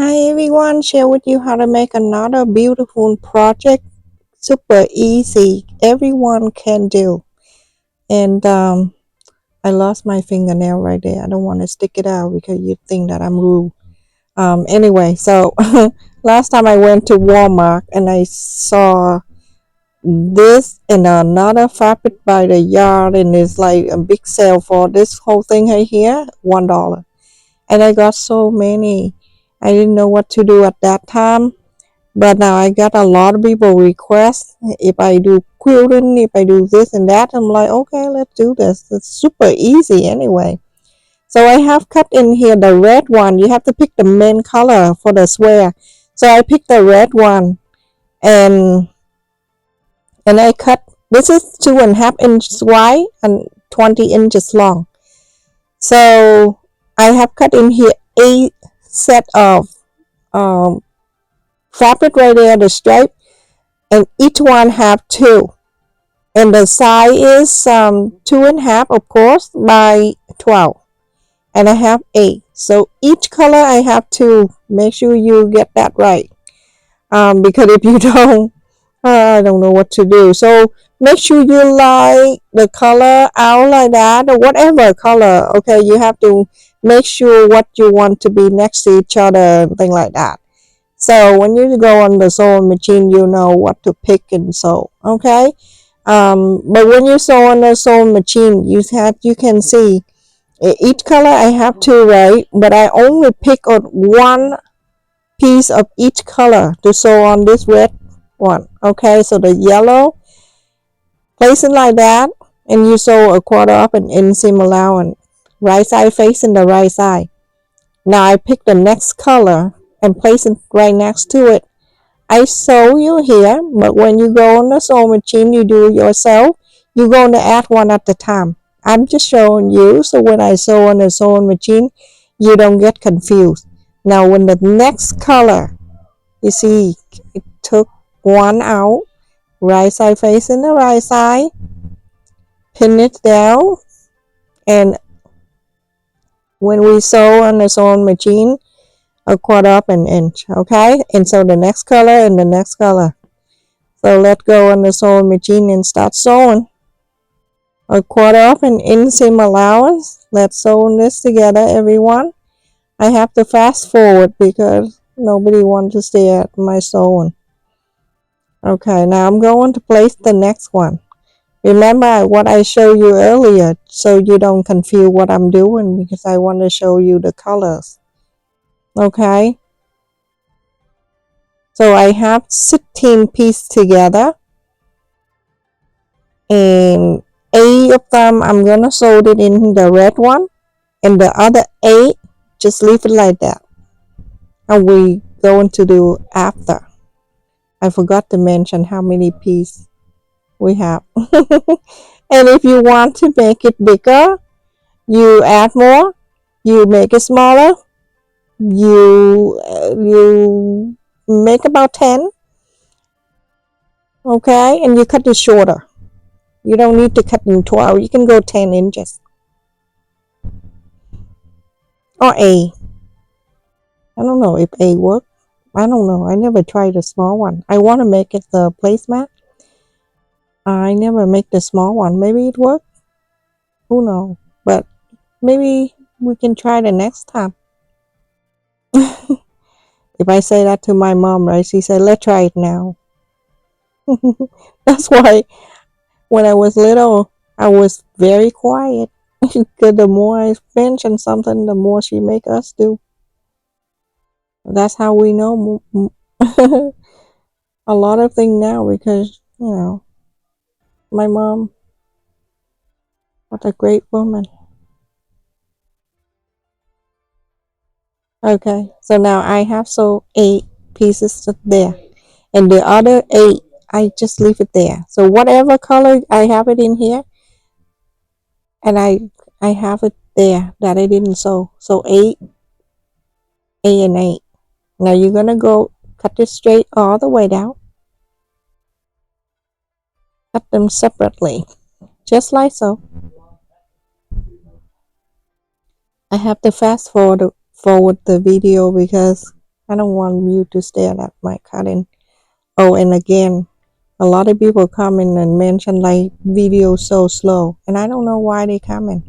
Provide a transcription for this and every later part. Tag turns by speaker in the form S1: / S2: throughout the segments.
S1: Hi everyone, share with you how to make another beautiful project. Super easy, everyone can do. And I lost my fingernail right there. I don't want to stick it out because you think that I'm rude. Anyway, so last time I went to Walmart and I saw this and another fabric by the yard, and it's like a big sale for this whole thing right here, $1. And I got so many. I didn't know what to do at that time. But now I got a lot of people request if I do quilting, if I do this and that. I'm like, okay, let's do this. It's super easy anyway. So I have cut in here the red one. You have to pick the main color for the square. So I picked the red one, and I cut. This is 2.5 inches wide and 20 inches long. So I have cut in here 8 set of um, fabric right there, the stripe, and each one have 2. And the size is 2.5, of course, by 12, and I have 8. So each color I have to make sure you get that right, because if you don't, I don't know what to do. So make sure you like the color out like that, or whatever color. Okay, you have to make sure what you want to be next to each other and thing like that. So when you go on the sewing machine, you know what to pick and sew. Okay. But when you sew on the sewing machine, you can see each color I have 2, right? But I only pick on one piece of each color to sew on this red one. Okay, so the yellow, place it like that, and you sew a quarter up and inseam allowance, right side facing the right side. Now I pick the next color and place it right next to it. I show you here, but when you go on the sewing machine, you do it yourself. You're going to add one at a time. I'm just showing you, so when I sew on the sewing machine, you don't get confused. Now, when the next color, you see, it took one out, right side facing the right side, pin it down, and when we sew on the sewing machine, a quarter up an inch, okay? And so the next color and the next color. So let's go on the sewing machine and start sewing. A quarter of an inseam allowance. Let's sew this together, everyone. I have to fast forward because nobody wants to stay at my sewing. Okay, now I'm going to place the next one. Remember what I showed you earlier, so you don't confuse what I'm doing, because I want to show you the colors. Okay, so I have 16 pieces together, and 8 of them I'm gonna sew it in the red one, and the other 8 just leave it like that, and we going to do after. I forgot to mention how many pieces we have. And if you want to make it bigger, you add more, you make it smaller, you make about 10, okay, and you cut it shorter. You don't need to cut in 12. You can go 10 inches or A. I don't know if A works. I don't know. I never tried the small one. I want to make it the placemat. I never make the small one. Maybe it works. Who knows? But maybe we can try the next time. If I say that to my mom, right? She said, let's try it now. That's why when I was little, I was very quiet. Because the more I mention something, the more she make us do. That's how we know a lot of things now, because, my mom, what a great woman. Okay, so now I have so 8 pieces there, and the other 8, I just leave it there. So whatever color I have it in here, and I have it there that I didn't sew. So 8, 8 and 8. Now you're gonna go cut it straight all the way down. Cut them separately, just like so. I have to fast forward the video because I don't want you to stare at my cutting. Oh, and again, a lot of people comment and mention like video so slow, and I don't know why they comment.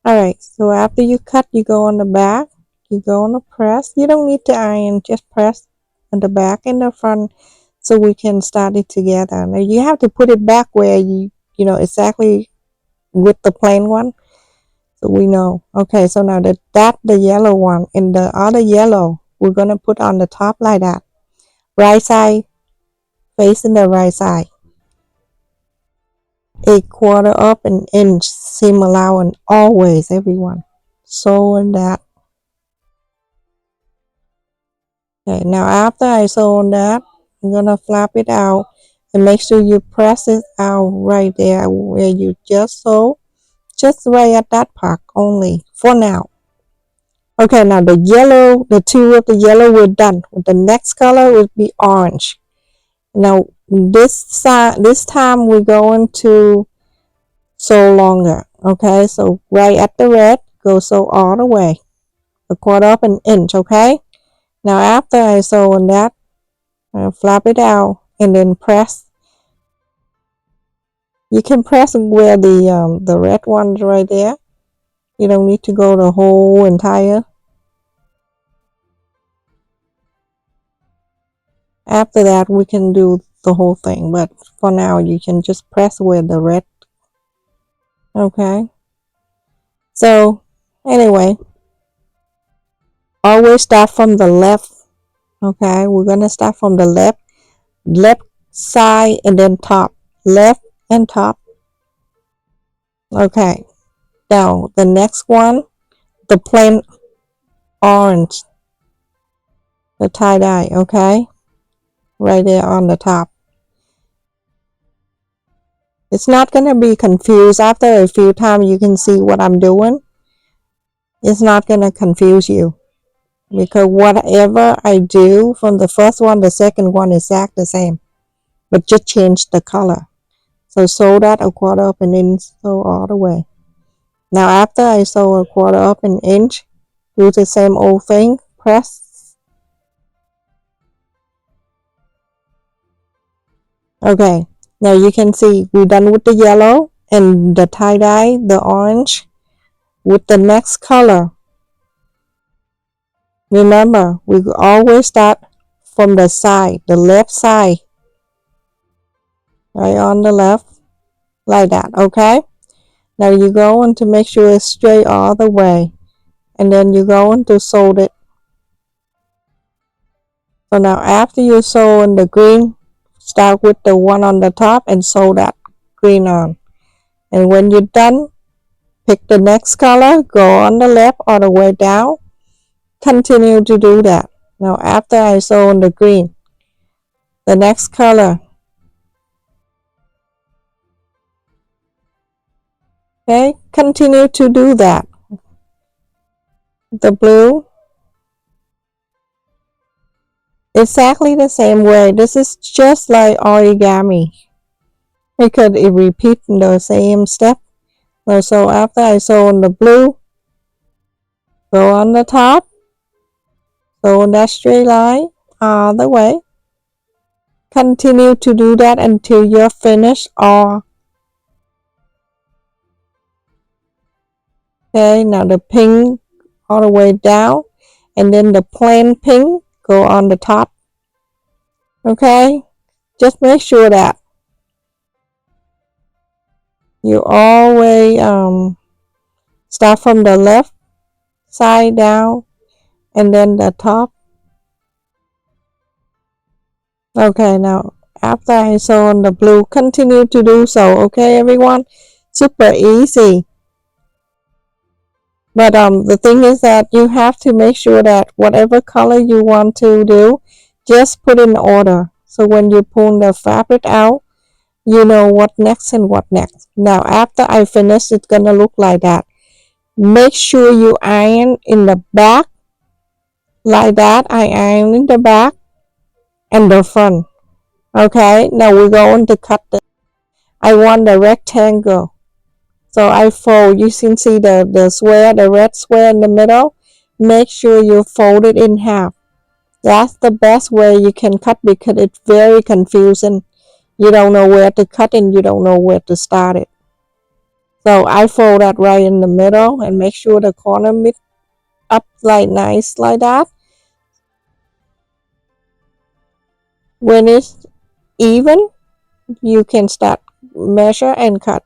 S1: All right, so after you cut, you go on the back, you go on the press. You don't need to iron, just press on the back and the front so we can start it together. Now you have to put it back where you know exactly with the plain one, so we know. Okay, so now that the yellow one and the other yellow, we're gonna put on the top like that. Right side facing the right side. 1/4 of an inch seam allowance always, everyone. Sew in that. Okay, now after I sew on that, I'm gonna flap it out and make sure you press it out right there where you just sew, just right at that part only for now. Okay, now the yellow, the two of the yellow we're done. The next color would be orange. Now this time we're going to sew longer. Okay, so right at the red, go sew all the way, 1/4 of an inch. Okay, now after I sew on that, I'll flap it out and then press. You can press where the red one's right there. You don't need to go the whole entire. After that, we can do the whole thing, but for now, you can just press where the red. Okay. So anyway, always start from the left. Okay, we're gonna start from the left side and then top, left and top. Okay, now the next one, the plain orange, the tie-dye. Okay, right there on the top. It's not gonna be confused. After a few times you can see what I'm doing. It's not gonna confuse you, because whatever I do from the first one, the second one is exact the same, but just change the color. So sew that 1/4 of an inch, sew all the way. Now after I sew 1/4 of an inch, do the same old thing, press. Okay, now you can see we're done with the yellow and the tie-dye, the orange. With the next color, remember, we always start from the side, the left side, right on the left, like that. Okay, now you go on to make sure it's straight all the way, and then you go on to sew it. So now after you sew on the green, start with the one on the top and sew that green on, and when you're done, pick the next color, go on the left all the way down, continue to do that. Now after I sew on the green, the next color. Okay, continue to do that. The blue, exactly the same way. This is just like origami because it repeats the same step. So after I sew on the blue, go on the top, sew on that straight line all the way. Continue to do that until you're finished all. Okay, now the pink all the way down, and then the plain pink go on the top. Okay, just make sure that you always start from the left side down and then the top. Okay, now after I sew on the blue, continue to do so. Okay, everyone, super easy. But the thing is that you have to make sure that whatever color you want to do, just put in order. So when you pull the fabric out, you know what next and what next. Now after I finish, it's gonna look like that. Make sure you iron in the back like that. I iron in the back and the front. Okay, now we're going to cut the. I want the rectangle, so I fold. You can see the square, the red square in the middle. make sure you fold it in half. That's the best way you can cut because it's very confusing. You don't know where to cut and you don't know where to start it. So I fold that right in the middle and make sure the corner meet up like nice like that. When it's even, you can start measure and cut.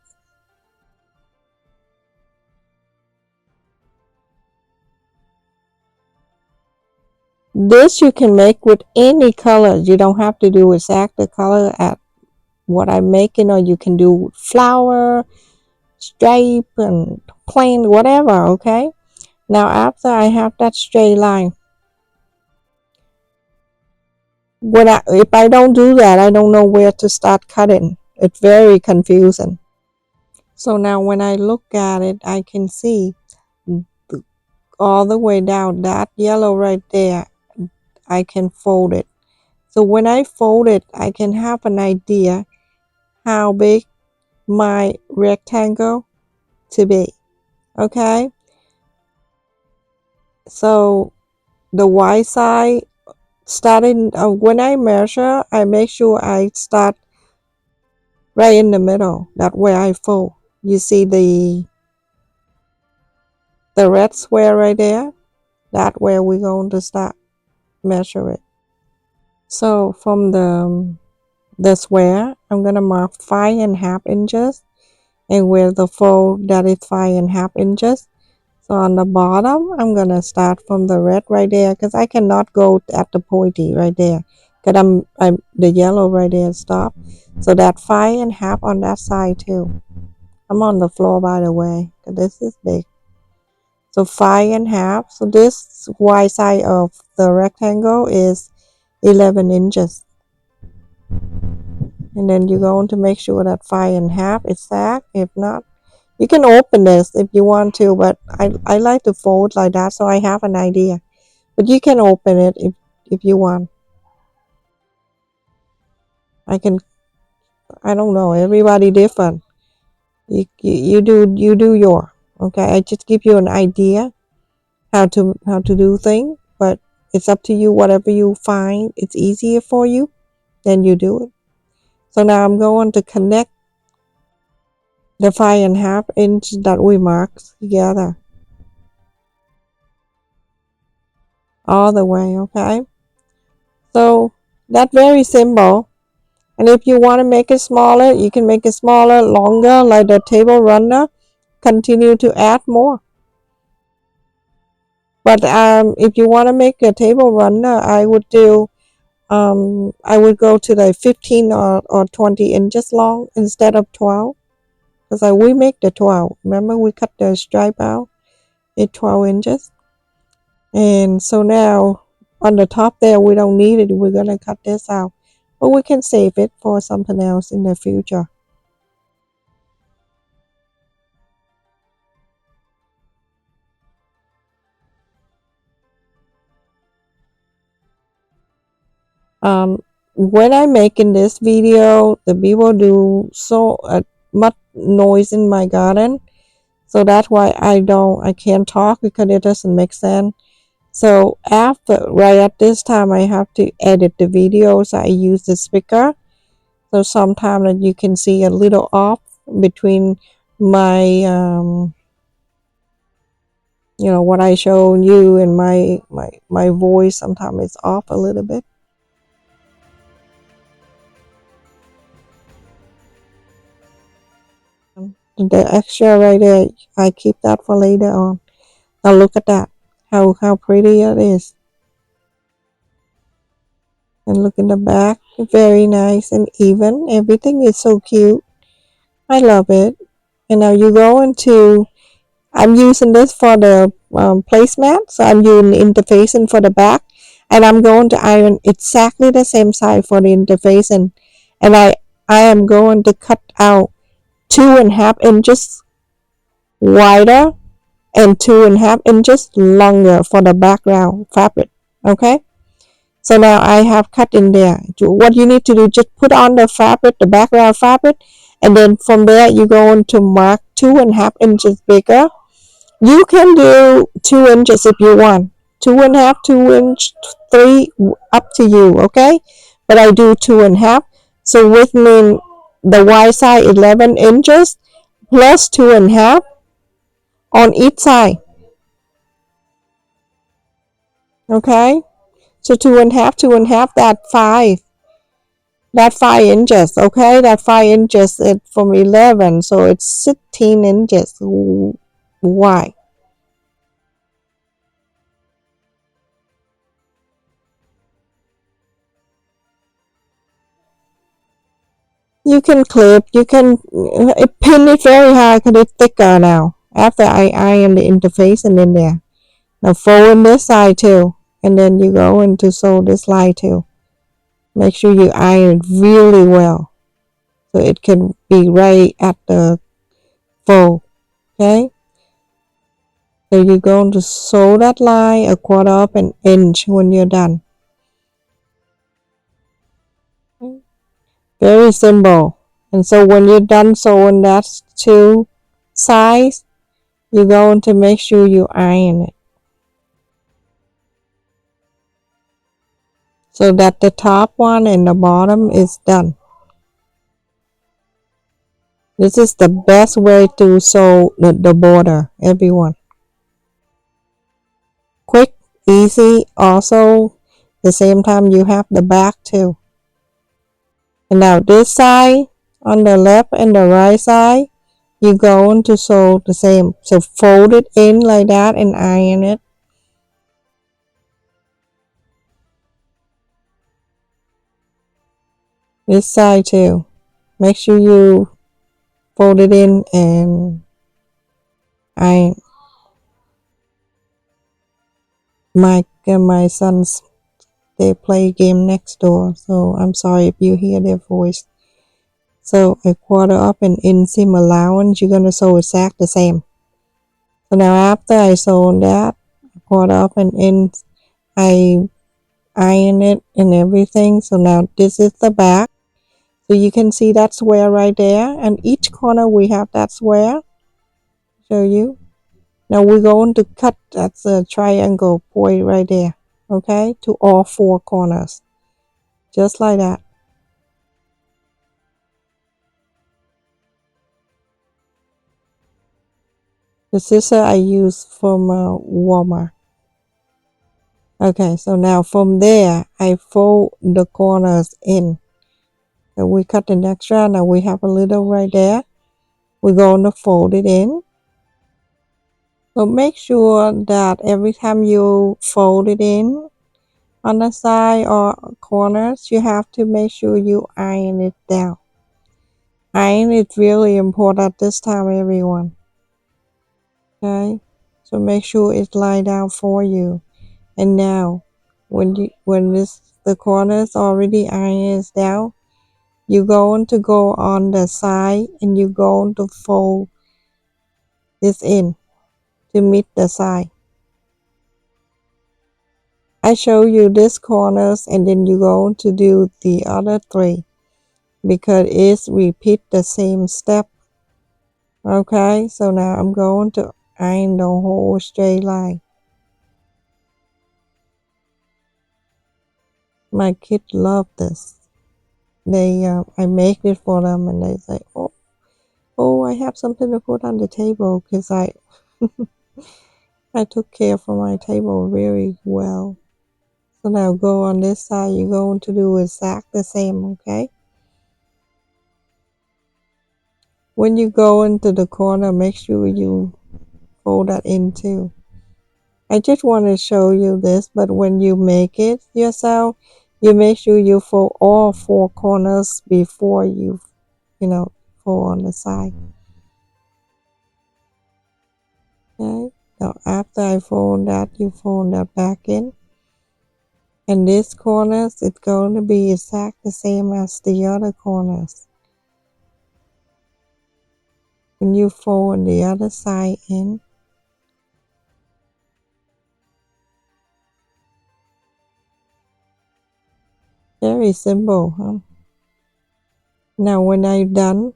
S1: This you can make with any color. You don't have to do exact the color at what I'm making, or you can do flower, stripe, and plain, whatever. Okay. Now after I have that straight line, if I don't do that, I don't know where to start cutting. It's very confusing. So now when I look at it, I can see all the way down that yellow right there. I can fold it. So when I fold it, I can have an idea how big my rectangle to be. Okay. So the Y side starting when I measure, I make sure I start right in the middle. That way I fold. You see the red square right there? That where we're going to start measure it. So from the square, I'm gonna mark 5.5 inches, and where the fold that is 5.5 inches. So on the bottom, I'm gonna start from the red right there because I cannot go at the pointy right there because I'm the yellow right there stop. So that 5.5 on that side too. I'm on the floor by the way because this is big. So 5.5. So this Y side of the rectangle is 11 inches. And then you're going to make sure that 5.5 is exact. If not, you can open this if you want to, but I like to fold like that so I have an idea. But you can open it if you want. I don't know, everybody different. You do your, okay? I just give you an idea how to do things, but it's up to you. Whatever you find it's easier for you, then you do it. So now I'm going to connect the 5.5 inch that we marked together all the way. Okay, so that's very simple. And if you want to make it smaller, you can make it smaller, longer, like the table runner. Continue to add more. But if you want to make a table runner, I would do I would go to the 15 or 20 inches long instead of 12. Because we make the 12. Remember we cut the stripe out? It's 12 inches. And so now on the top there, we don't need it. We're going to cut this out. But we can save it for something else in the future. When I'm making this video, the people do so much noise in my garden. So that's why I can't talk because it doesn't make sense. So right at this time, I have to edit the videos. I use the speaker. So sometimes you can see a little off between my, what I show you and my voice. Sometimes it's off a little bit. The extra right there, I keep that for later on. Now look at that, how pretty it is. And look in the back, very nice and even. Everything is so cute. I love it. And now you go into, I'm using this for the placemat. So I'm using interfacing for the back. And I'm going to iron exactly the same size for the interfacing. And I am going to cut out 2.5 inches wider and 2.5 inches longer for the background fabric. Okay. So now I have cut in there. What you need to do, just put on the fabric, the background fabric, and then from there you're going to mark 2.5 inches bigger, You can do 2 inches if you want. 2.5, 2 inch, three, up to you, okay? But I do 2.5. So which means the wide side 11 inches plus 2.5 on each side, okay? So 2.5, 2.5, that 5 inches, okay? That 5 inches is from 11, so it's 16 inches wide. You can clip, you can pin it very hard because it's thicker now. After I iron the interface and in there. Now fold in this side too. And then you go into sew this side too. Make sure you iron it really well. So it can be right at the fold. Okay? So you're going to sew that line a quarter up an inch when you're done. Very simple. And so when you're done sewing that two sides, you're going to make sure you iron it so that the top one and the bottom is done. This is the best way to sew the border, everyone. Quick, easy, also the same time you have the back too. And now this side, on the left and the right side, you're going to sew the same. So fold it in like that and iron it. This side too. Make sure you fold it in and iron. Mike and my sons, they play game next door, so I'm sorry if you hear their voice. So a quarter up and in seam allowance, you're gonna sew exact the same. So now after I sew that, a quarter up and in, I iron it and everything. So now this is the back. So you can see that square right there, and each corner we have that square. Show you. Now we're going to cut that's a triangle point right there, okay, to all four corners, just like that. The scissor I use from Walmart. Okay, so now from there, I fold the corners in. So we cut an extra, now we have a little right there. We're going to fold it in. So make sure that every time you fold it in on the side or corners, you have to make sure you iron it down. Iron is really important this time, everyone. Okay, so make sure it's lie down for you. And now, when the corners already ironed is down, you're going to go on the side and you're going to fold this in to meet the side. I show you this corners and then you're going to do the other three because it's repeat the same step. Okay, so now I'm going to iron the whole straight line. My kids love this. They I make it for them and they say, oh, I have something to put on the table because I took care for my table very well. So now go on this side, you're going to do exact the same, okay? When you go into the corner, make sure you fold that in too. I just want to show you this, but when you make it yourself, you make sure you fold all four corners before you fold on the side. Okay, now after I fold that, you fold that back in. And this corners, it's going to be exact the same as the other corners. When you fold the other side in, very simple, huh? Now when I'm done,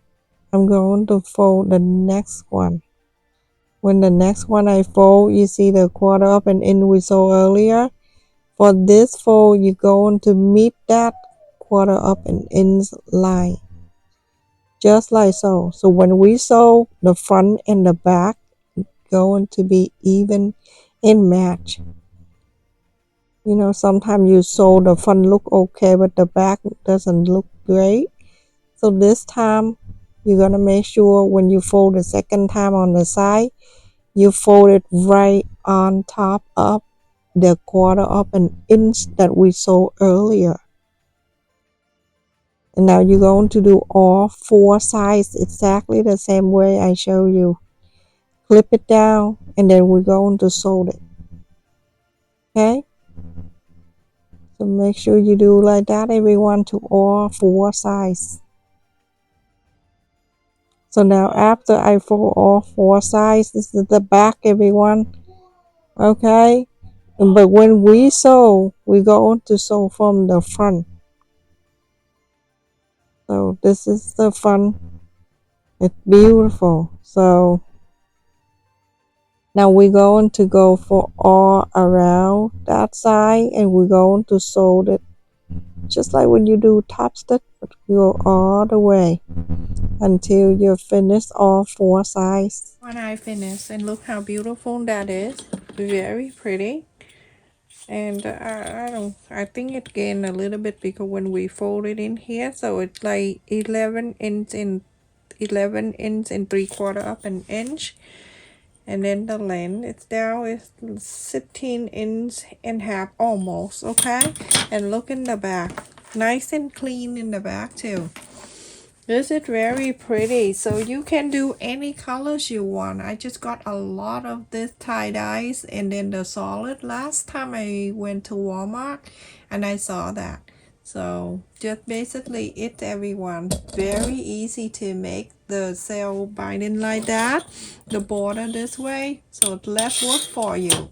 S1: I'm going to fold the next one. When the next one I fold, you see the quarter up and in we saw earlier. For this fold, you're going to meet that quarter up and in line, just like so. So when we sew, the front and the back going to be even and match. You know, sometimes you sew the front look okay, but the back doesn't look great. So this time, you're gonna make sure when you fold the second time on the side, you fold it right on top of the quarter up an inch that we sewed earlier. And now you're going to do all four sides exactly the same way I show you. Clip it down and then we're going to sew it. Okay? So make sure you do like that, everyone, to all four sides. So now after I fold all four sides, this is the back, everyone. Okay? But when we sew, we're going to sew from the front. So this is the front. It's beautiful. So now we're going to go for all around that side and we're going to sew it just like when you do top stitch, but go all the way until you finish all four sides. When I finish, and look how beautiful that is. Very pretty. And I think it gained a little bit because when we fold it in here, so it's like 11 inch and 11 inch and 3/4 up an inch, and then the length it's down is 16 inch and half almost. Okay, and look in the back, nice and clean in the back too. This is very pretty, so you can do any colors you want. I just got a lot of this tie-dyes and then the solid last time I went to Walmart and I saw that. So just basically it's everyone. Very easy to make the cell binding like that, the border this way, so it's less work for you.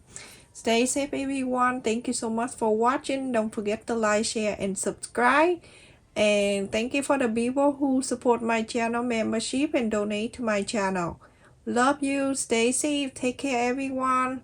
S1: Stay safe, everyone. Thank you so much for watching. Don't forget to like, share, and subscribe. And thank you for the people who support my channel membership and donate to my channel. Love you. Stay safe. Take care, everyone.